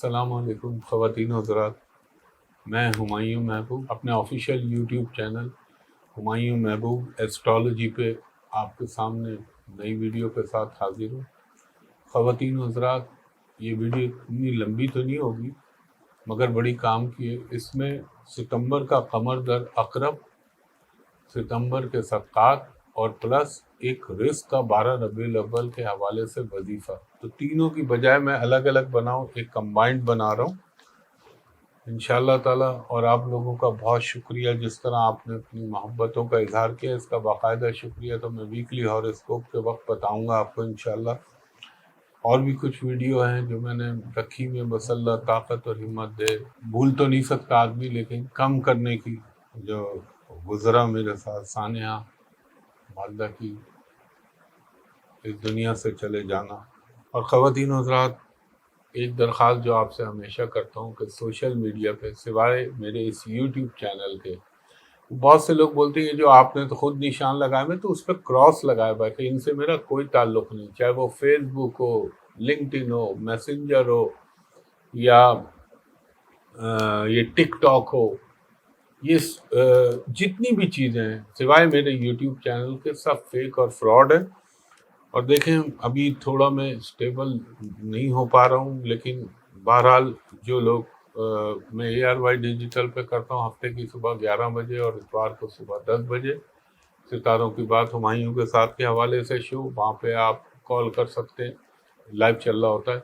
السلام علیکم خواتین و حضرات، میں ہمایوں محبوب اپنے آفیشیل یوٹیوب چینل ہمایوں محبوب ایسٹرالوجی پہ آپ کے سامنے نئی ویڈیو کے ساتھ حاضر ہوں۔ خواتین و حضرات، یہ ویڈیو اتنی لمبی تو نہیں ہوگی مگر بڑی کام کی ہے۔ اس میں ستمبر کا قمر در عقرب، ستمبر کے صدقات اور پلس ایک رزق کا 12 ربیع الاول کے حوالے سے وظیفہ، تو تینوں کی بجائے میں الگ الگ بناؤں، ایک کمبائنڈ بنا رہا ہوں انشاءاللہ تعالیٰ۔ اور آپ لوگوں کا بہت شکریہ، جس طرح آپ نے اپنی محبتوں کا اظہار کیا، اس کا باقاعدہ شکریہ۔ تو میں ویکلی ہاروسکوپ کے وقت بتاؤں گا آپ کو انشاءاللہ۔ اور بھی کچھ ویڈیو ہیں جو میں نے رکھی ہوئی ہیں، بس اللہ طاقت اور ہمت دے۔ بھول تو نہیں سکتا آدمی، لیکن کم کرنے کی جو گزرا میرے ساتھ سانحہ والدہ کی اس دنیا سے چلے جانا۔ اور خواتین و حضرات، ایک درخواست جو آپ سے ہمیشہ کرتا ہوں کہ سوشل میڈیا پہ سوائے میرے اس یوٹیوب چینل کے، بہت سے لوگ بولتے ہیں جو آپ نے تو خود نشان لگائے، میں تو اس پہ کراس لگایا ہوا ہے کہ ان سے میرا کوئی تعلق نہیں، چاہے وہ فیس بک ہو، لنکڈ ان ہو، میسنجر ہو، یا یہ ٹک ٹاک ہو، یہ جتنی بھی چیزیں ہیں سوائے میرے یوٹیوب چینل کے سب فیک اور فراڈ ہیں۔ اور دیکھیں ابھی تھوڑا میں اسٹیبل نہیں ہو پا رہا ہوں، لیکن بہرحال جو لوگ میں اے آر وائی ڈیجیٹل پہ کرتا ہوں ہفتے کی صبح 11 بجے اور اتوار کو صبح 10 بجے، ستاروں کی بات ہمایوں کے ساتھ کے حوالے سے شو، وہاں پہ آپ کال کر سکتے ہیں، لائیو چل رہا ہوتا ہے۔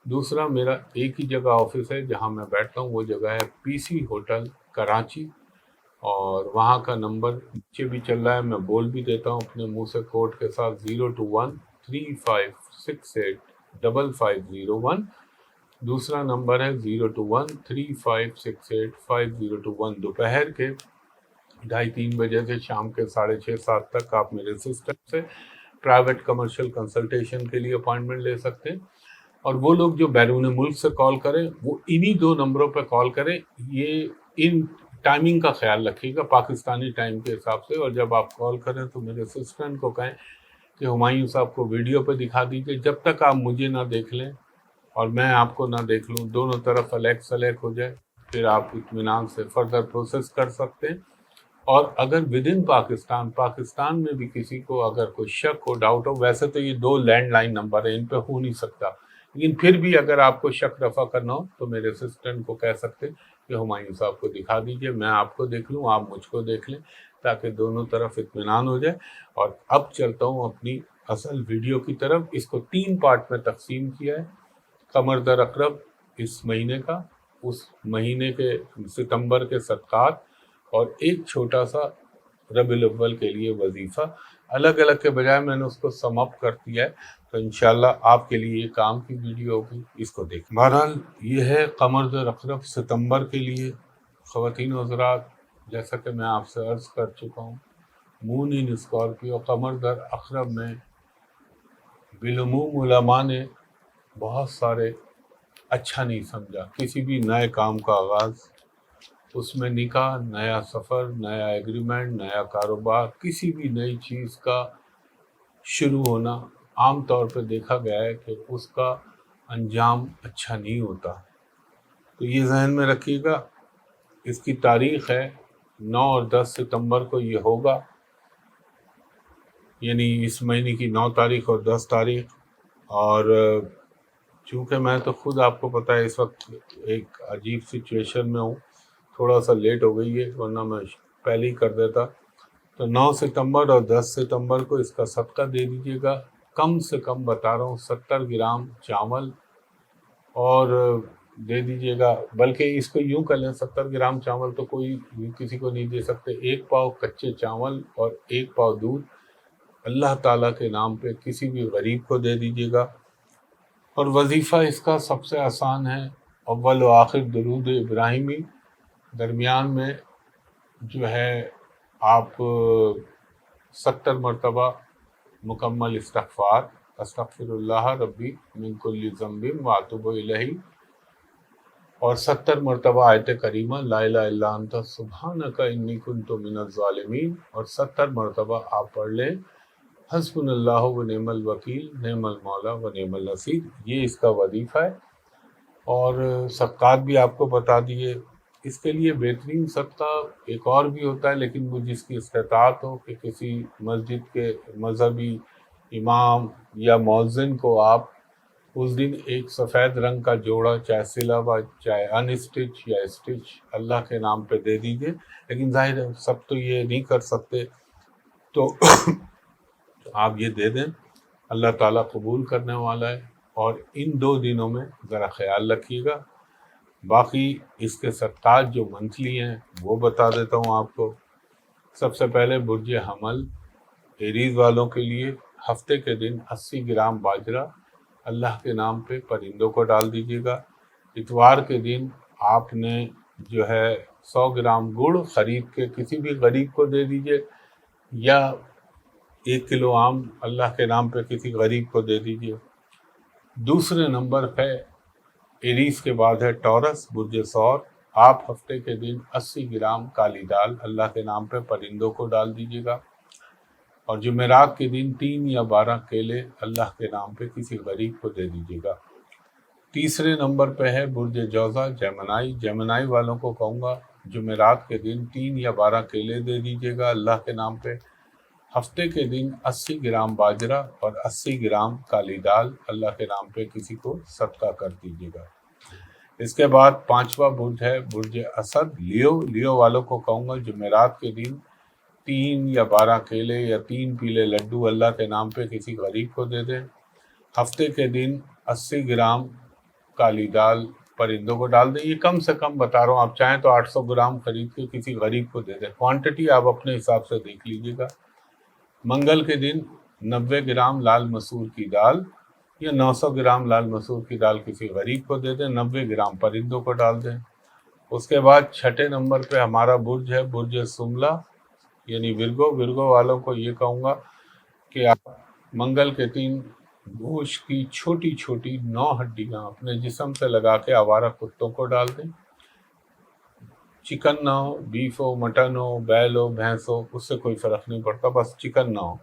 دوسرا، میرا ایک ہی جگہ آفس ہے جہاں میں بیٹھتا ہوں، وہ جگہ ہے پی سی ہوٹل کراچی، اور وہاں کا نمبر نیچے بھی چل رہا ہے، میں بول بھی دیتا ہوں اپنے منہ سے کوڈ کے ساتھ، 021-3568-5501۔ دوسرا نمبر ہے 021-3568-5021۔ دوپہر کے 2:30-3 بجے سے شام کے 6:30-7 تک آپ میرے سسٹم سے پرائیویٹ کمرشل کنسلٹیشن کے لیے اپائنٹمنٹ لے سکتے ہیں۔ اور وہ لوگ جو بیرون ملک سے کال کریں وہ انہی 2 نمبروں پہ کال کریں۔ یہ ان ٹائمنگ کا خیال رکھیے گا پاکستانی ٹائم کے حساب سے، اور جب آپ کال کریں تو میرے اسسٹنٹ کو کہیں کہ ہمایوں صاحب کو ویڈیو پہ دکھا دیجئے، جب تک آپ مجھے نہ دیکھ لیں اور میں آپ کو نہ دیکھ لوں، دونوں طرف الیک سلیک ہو جائے، پھر آپ اطمینان سے فردر پروسیس کر سکتے ہیں۔ اور اگر ود ان پاکستان میں بھی کسی کو اگر کوئی شک ہو، ڈاؤٹ ہو، ویسے تو یہ 2 لینڈ لائن نمبر ہیں، ان پہ ہو نہیں سکتا، لیکن پھر بھی اگر آپ کو شک رفع کرنا ہو تو میرے اسسٹنٹ کو کہہ سکتے کہ ہمایوں صاحب کو دکھا دیجئے، میں آپ کو دیکھ لوں، آپ مجھ کو دیکھ لیں، تاکہ دونوں طرف اطمینان ہو جائے۔ اور اب چلتا ہوں اپنی اصل ویڈیو کی طرف۔ اس کو 3 پارٹ میں تقسیم کیا ہے، قمر در عقرب اس مہینے کا، اس مہینے کے ستمبر کے صدقات، اور ایک چھوٹا سا ربیع الاول کے لیے وظیفہ۔ الگ الگ کے بجائے میں نے اس کو سم اپ کر دیا ہے، تو انشاءاللہ آپ کے لیے یہ کام کی ویڈیو ہوگی، اس کو دیکھیں۔ بہرحال یہ ہے قمر در عقرب ستمبر کے لیے۔ خواتین و حضرات، جیسا کہ میں آپ سے عرض کر چکا ہوں، مون ان اسکارپیو قمر در عقرب میں بالعموم علماء نے بہت سارے اچھا نہیں سمجھا۔ کسی بھی نئے کام کا آغاز، اس میں نکاح، نیا سفر، نیا ایگریمنٹ، نیا کاروبار، کسی بھی نئی چیز کا شروع ہونا عام طور پہ دیکھا گیا ہے کہ اس کا انجام اچھا نہیں ہوتا۔ تو یہ ذہن میں رکھیے گا، اس کی تاریخ ہے 9 اور 10 ستمبر کو یہ ہوگا، یعنی اس مہینے کی 9 تاریخ اور 10 تاریخ۔ اور چونکہ میں تو خود آپ کو پتہ ہے اس وقت ایک عجیب سچویشن میں ہوں، تھوڑا سا لیٹ ہو گئی ہے، ورنہ میں پہلے ہی کر دیتا۔ تو 9 ستمبر اور 10 ستمبر کو اس کا صدقہ دے دیجیے گا، کم سے کم بتا رہا ہوں 70 گرام چاول، اور دے دیجیے گا، بلکہ اس کو یوں کر لیں، 70 گرام چاول تو کوئی کسی کو نہیں دے سکتے، 1 پاؤ کچے چاول اور 1 پاؤ دودھ اللہ تعالیٰ کے نام پہ کسی بھی غریب کو دے دیجیے گا۔ اور وظیفہ اس کا سب سے آسان ہے، اول و آخر درود ابراہیمی، درمیان میں جو ہے آپ 70 مرتبہ مکمل استغفار، استغفر اللہ ربی من کل ذنب واتوب الیہ، اور 70 مرتبہ آیت کریمہ لا الہ الا انت سبحانک انی کنت من الظالمین، اور 70 مرتبہ آپ پڑھ لیں حسبنا اللہ و نعم الوکیل نعم المولا و نعم النصیر۔ یہ اس کا وظیفہ ہے۔ اور صدقات بھی آپ کو بتا دیے۔ اس کے لیے بہترین صدقہ ایک اور بھی ہوتا ہے، لیکن وہ جس کی استطاعت ہو کہ کسی مسجد کے مذہبی امام یا مؤذن کو آپ اس دن ایک سفید رنگ کا جوڑا، چاہے سلا ہوا چاہے ان اسٹچ یا اسٹچ، اللہ کے نام پہ دے دیجئے۔ لیکن ظاہر ہے سب تو یہ نہیں کر سکتے، تو آپ یہ دے دیں، اللہ تعالیٰ قبول کرنے والا ہے۔ اور ان 2 دنوں میں ذرا خیال رکھیے گا۔ باقی اس کے صدقات جو منتھلی ہیں وہ بتا دیتا ہوں آپ کو۔ سب سے پہلے برج حمل ایریز والوں کے لیے ہفتے کے دن 80 گرام باجرہ اللہ کے نام پہ پرندوں کو ڈال دیجیے گا۔ اتوار کے دن آپ نے جو ہے 100 گرام گڑ خرید کے کسی بھی غریب کو دے دیجیے، یا 1 کلو آم اللہ کے نام پہ کسی غریب کو دے دیجیے۔ دوسرے نمبر پہ ایریز کے بعد ہے ٹورس برج ثور، آپ ہفتے کے دن 80 گرام کالی دال اللہ کے نام پہ پرندوں کو ڈال دیجیے گا۔ اور جمعرات کے دن 3 یا 12 کیلے اللہ کے نام پہ کسی غریب کو دے دیجیے گا۔ تیسرے نمبر پہ ہے برج جوزا جیمنائی، جیمنائی والوں کو کہوں گا جمعرات کے دن 3 یا 12 کیلے دے دیجیے گا اللہ کے نام پہ۔ ہفتے کے دن 80 گرام باجرہ اور 80 گرام کالی دال اللہ کے نام پہ کسی کو صدقہ کر دیجیے گا۔ اس کے بعد 5واں برج ہے برج اسد لیو، لیو والوں کو کہوں گا جمعرات کے دن 3 یا 12 کیلے یا 3 پیلے لڈو اللہ کے نام پہ کسی غریب کو دے دیں۔ ہفتے کے دن 80 گرام کالی دال پرندوں کو ڈال دیں۔ یہ کم سے کم بتا رہا ہوں، آپ چاہیں تو 800 گرام خرید کے کسی غریب کو دے دیں، کوانٹٹی آپ اپنے حساب سے دیکھ لیجیے گا۔ منگل کے دن 90 گرام لال مسور کی دال یا 900 گرام لال مسور کی دال کسی غریب کو دے دیں، 90 گرام پرندوں کو ڈال دیں۔ اس کے بعد 6 نمبر پہ ہمارا برج ہے برج سملا یعنی ورگو، ورگو والوں کو یہ کہوں گا کہ آپ منگل کے دن گوشت کی چھوٹی چھوٹی 9 ہڈیاں اپنے جسم سے لگا کے آوارہ کتوں کو ڈال دیں۔ چکن نہ ہو، بیف ہو، مٹن ہو، بیل ہو، بھینس ہو، اس سے کوئی فرق نہیں پڑتا، بس چکن نہ ہو۔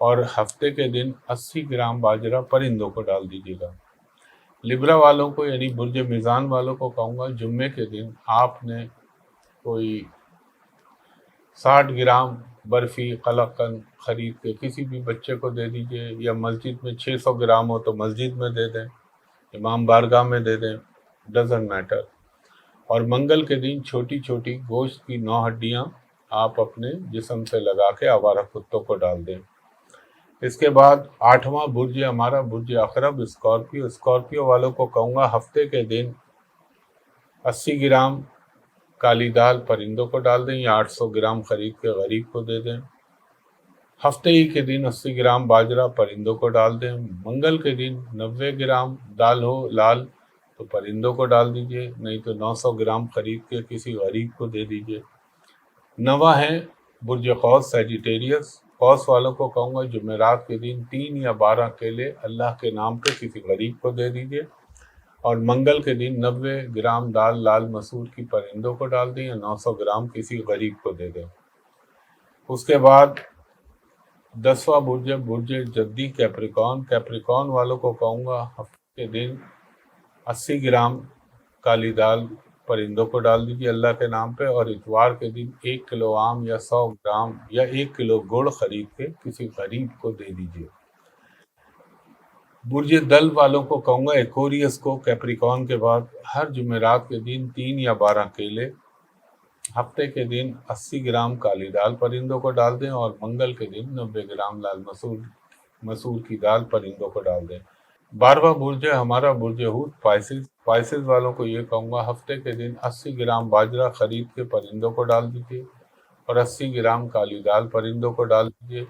اور ہفتے کے دن 80 گرام باجرہ پرندوں کو ڈال دیجیے گا۔ لبرا والوں کو یعنی برج میزان والوں کو کہوں گا جمعے کے دن آپ نے کوئی 60 گرام برفی قلاقند خرید کے کسی بھی بچے کو دے دیجیے، یا مسجد میں 600 گرام ہو تو مسجد میں دے دیں، امام بارگاہ میں دے دیں، ڈزنٹ میٹر۔ اور منگل کے دن چھوٹی چھوٹی گوشت کی 9 ہڈیاں آپ اپنے جسم سے لگا کے آوارہ کتوں کو ڈال دیں۔ اس کے بعد 8واں برج ہمارا برج عقرب اسکارپیو، اسکارپیو والوں کو کہوں گا ہفتے کے دن 80 گرام کالی دال پرندوں کو ڈال دیں، یا 800 گرام خرید کے غریب کو دے دیں۔ ہفتے ہی کے دن 80 گرام باجرہ پرندوں کو ڈال دیں۔ منگل کے دن 90 گرام دال ہو لال تو پرندوں کو ڈال دیجئے، نہیں تو 900 گرام خرید کے کسی غریب کو دے دیجئے۔ 9واں ہے برج قوس سیجیٹیریس، قوس والوں کو کہوں گا جمعرات کے دن 3 یا 12 کیلے اللہ کے نام پہ کسی غریب کو دے دیجئے، اور منگل کے دن 90 گرام دال لال مسور کی پرندوں کو ڈال دیں، یا 900 گرام کسی غریب کو دے دیں۔ اس کے بعد 10واں برج برج جدی کیپریکون، کیپریکون والوں کو کہوں گا ہفتے کے دن 80 گرام کالی دال پرندوں کو ڈال دیجیے اللہ کے نام پہ، اور اتوار کے دن 1 کلو آم یا 100 گرام یا 1 کلو گڑ خرید کے کسی غریب کو دے دیجیے۔ برج دل والوں کو کہوں گا ایکوریس کو کیپریکون کے بعد ہر جمعرات کے دن 3 یا 12 کیلے، ہفتے کے دن 80 گرام کالی دال پرندوں کو ڈال دیں، اور منگل کے دن 90 گرام لال مسور کی دال پرندوں کو ڈال دیں۔ 12واں برج ہے ہمارا برج ہوت پائسز، پائسز والوں کو یہ کہوں گا ہفتے کے دن 80 گرام باجرہ خرید کے پرندوں کو ڈال دیجیے، اور 80 گرام کالی دال پرندوں کو ڈال دیجیے،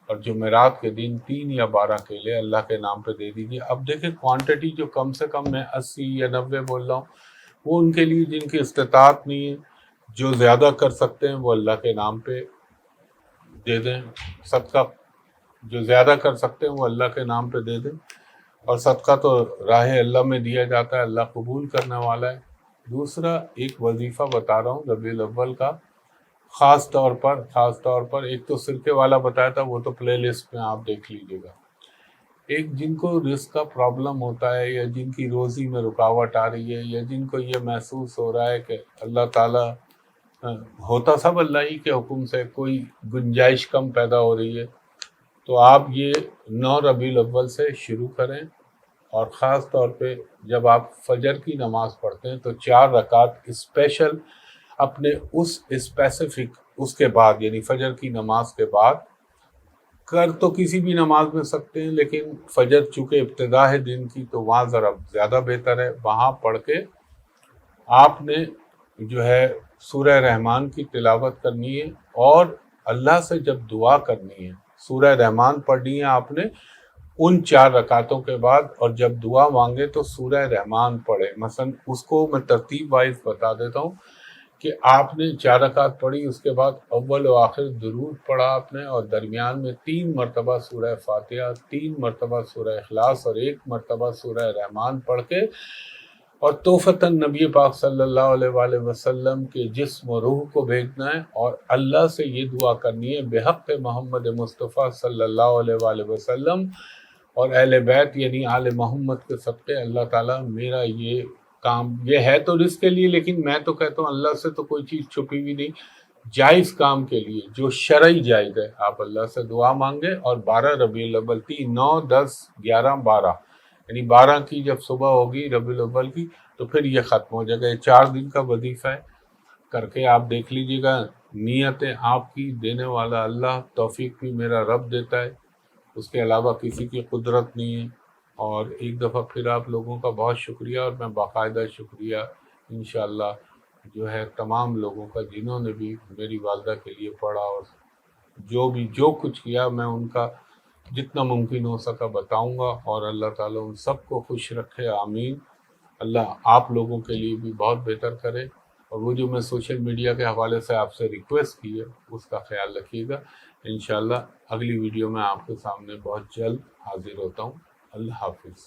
اور جمعرات کے دن 3 یا 12 کیلے اللہ کے نام پہ دے دیجیے۔ اب دیکھیں کوانٹٹی جو کم سے کم میں 80 یا 90 بول رہا ہوں، وہ ان کے لیے جن کی استطاعت نہیں ہے، جو زیادہ کر سکتے ہیں وہ اللہ کے نام پہ دے دیں صدقہ، جو زیادہ کر سکتے ہیں وہ اللہ کے نام پہ دے دیں، اور صدقہ تو راہ اللہ میں دیا جاتا ہے، اللہ قبول کرنے والا ہے۔ دوسرا ایک وظیفہ بتا رہا ہوں ربیع الاول کا، خاص طور پر ایک تو سرکے والا بتایا تھا، وہ تو پلے لسٹ میں آپ دیکھ لیجیے گا۔ ایک جن کو رزق کا پرابلم ہوتا ہے یا جن کی روزی میں رکاوٹ آ رہی ہے یا جن کو یہ محسوس ہو رہا ہے کہ اللہ تعالیٰ ہوتا سب اللہ ہی کے حکم سے، کوئی گنجائش کم پیدا ہو رہی ہے، تو آپ یہ 9 ربیع الاول سے شروع کریں، اور خاص طور پہ جب آپ فجر کی نماز پڑھتے ہیں تو 4 رکعت اسپیشل اپنے اس اسپیسیفک اس کے بعد، یعنی فجر کی نماز کے بعد کر تو کسی بھی نماز میں سکتے ہیں، لیکن فجر چونکہ ابتدا ہے دن کی تو وہاں ذرا زیادہ بہتر ہے، وہاں پڑھ کے آپ نے جو ہے سورہ رحمان کی تلاوت کرنی ہے، اور اللہ سے جب دعا کرنی ہے سورہ رحمان پڑھنی ہے آپ نے ان 4 رکعتوں کے بعد، اور جب دعا مانگے تو سورہ رحمان پڑھے۔ مثلا اس کو میں ترتیب وائز بتا دیتا ہوں کہ آپ نے 4 رکعت پڑھی، اس کے بعد اول و آخر درود پڑھا آپ نے، اور درمیان میں 3 مرتبہ سورہ فاتحہ، 3 مرتبہ سورہ اخلاص اور 1 مرتبہ سورہ رحمان پڑھ کے، اور توفتاً نبی پاک صلی اللہ علیہ وآلہ وسلم کے جسم و روح کو بھیجنا ہے، اور اللہ سے یہ دعا کرنی ہے بحق محمد مصطفیٰ صلی اللہ علیہ وآلہ وسلم اور اہل بیت یعنی آل محمد کے صدقے اللہ تعالیٰ میرا یہ کام، یہ ہے تو رزق کے لیے، لیکن میں تو کہتا ہوں اللہ سے تو کوئی چیز چھپی ہوئی نہیں، جائز کام کے لیے جو شرعی جائز ہے آپ اللہ سے دعا مانگے، اور 12 ربیع الاول 9 10 11 12 یعنی 12 کی جب صبح ہوگی ربیع الاول کی تو پھر یہ ختم ہو جائے گا۔ یہ 4 دن کا وظیفہ ہے، کر کے آپ دیکھ لیجیے گا، نیتیں آپ کی دینے والا اللہ، توفیق بھی میرا رب دیتا ہے، اس کے علاوہ کسی کی قدرت نہیں ہے۔ اور ایک دفعہ پھر آپ لوگوں کا بہت شکریہ، اور میں باقاعدہ شکریہ انشاءاللہ جو ہے تمام لوگوں کا جنہوں نے بھی میری والدہ کے لیے پڑھا، اور جو کچھ کیا میں ان کا جتنا ممکن ہو سکا بتاؤں گا، اور اللہ تعالیٰ ان سب کو خوش رکھے، آمین۔ اللہ آپ لوگوں کے لیے بھی بہت بہتر کرے، اور وہ جو میں سوشل میڈیا کے حوالے سے آپ سے ریکویسٹ کی ہے اس کا خیال رکھیے گا۔ انشاءاللہ اگلی ویڈیو میں آپ کے سامنے بہت جلد حاضر ہوتا ہوں۔ اللہ حافظ۔